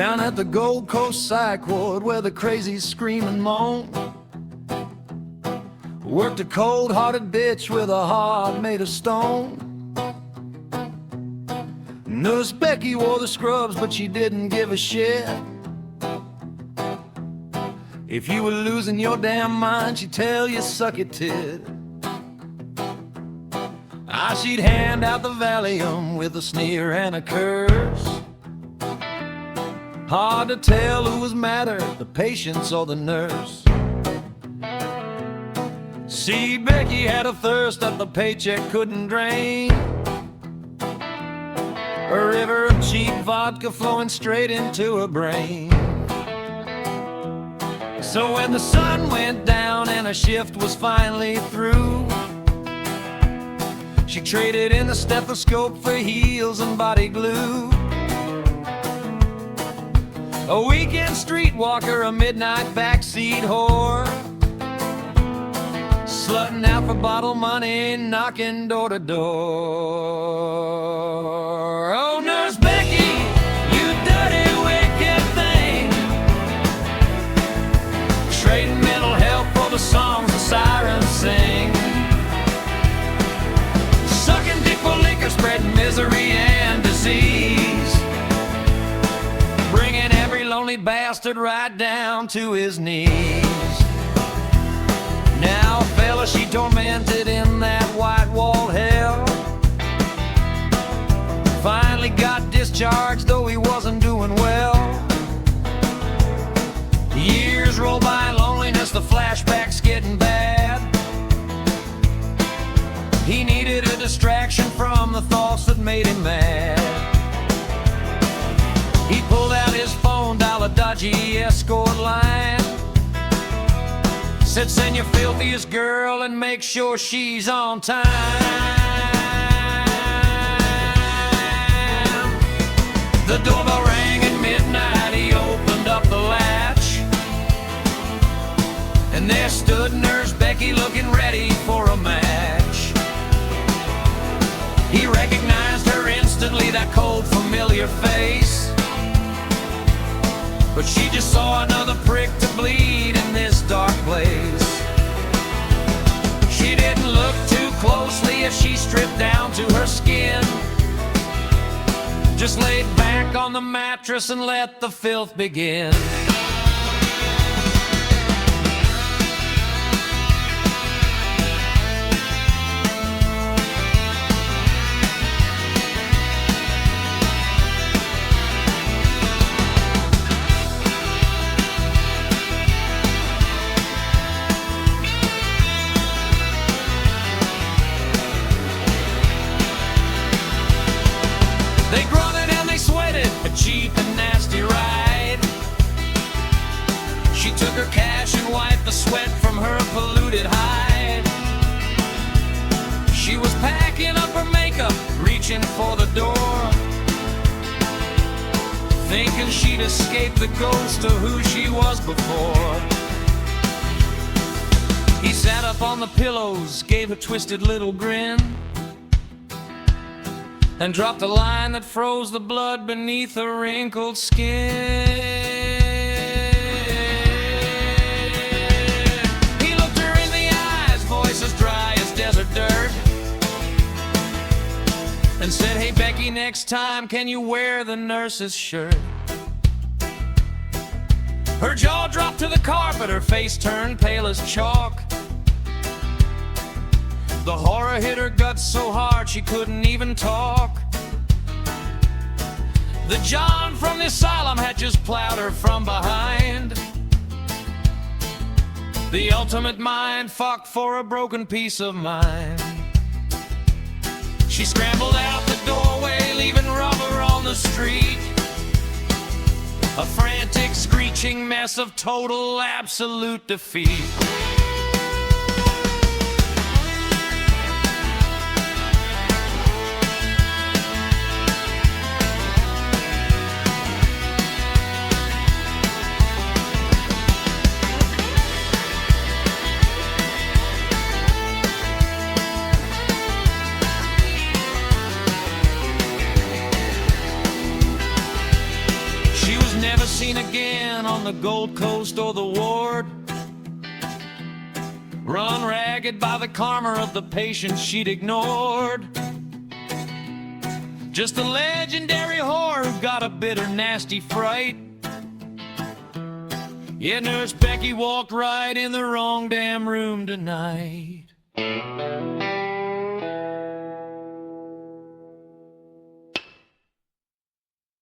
down at the Gold Coast Psych Ward where the crazies scream and moan. Worked a cold-hearted bitch with a heart made of stone. Nurse Becky wore the scrubs, but she didn't give a shit. If you were losing your damn mind, she'd tell you suck it, tit. She'd hand out the Valium with a sneer and a curse. Hard to tell who was madder, the patients or the nurse. See, Becky had a thirst that the paycheck couldn't drain. A river of cheap vodka flowing straight into her brain. So when the sun went down and her shift was finally through, she traded in the stethoscope for heels and body glue. A weekend streetwalker, a midnight backseat whore, slutting out for bottle money, knocking door to door. Oh, Nurse Becky, you dirty, wicked thing, trading mental health for the songs the sirens sing. Sucking dick for liquor, spreading misery and disease, bringing every lonely bastard right down to his knees. Now, fella, she tormented in that white-walled hell. Finally got discharged, though he wasn't doing well. Years roll by, loneliness, the flashbacks getting bad. He needed a distraction from the thoughts that made him mad. He pulled out his phone, dialed a dodgy escort line, said, send your filthiest girl and make sure she's on time. The doorbell rang at midnight, he opened up the latch, and there stood Nurse Becky looking ready for a match. He recognized her instantly, that cold familiar face, but she just saw another prick to bleed in this dark place. She didn't look too closely as she stripped down to her skin, just laid back on the mattress and let the filth begin. They grunted and they sweated, a cheap and nasty ride. She took her cash and wiped the sweat from her polluted hide. She was packing up her makeup, reaching for the door, thinking she'd escape the ghost of who she was before. He sat up on the pillows, gave a twisted little grin, and dropped a line that froze the blood beneath her wrinkled skin. He looked her in the eyes, voice as dry as desert dirt, and said, hey Becky, next time can you wear the nurse's shirt? Her jaw dropped to the carpet, her face turned pale as chalk. The horror hit her guts so hard she couldn't even talk. The John from the asylum had just plowed her from behind. The ultimate mind fuck for a broken piece of mind. She scrambled out the doorway, leaving rubber on the street, a frantic, screeching mess of total, absolute defeat. She was never seen again on the Gold Coast or the ward. Run ragged by the karma of the patients she'd ignored. Just a legendary whore who got a bitter, nasty fright. Yeah, Nurse Becky walked right in the wrong damn room tonight.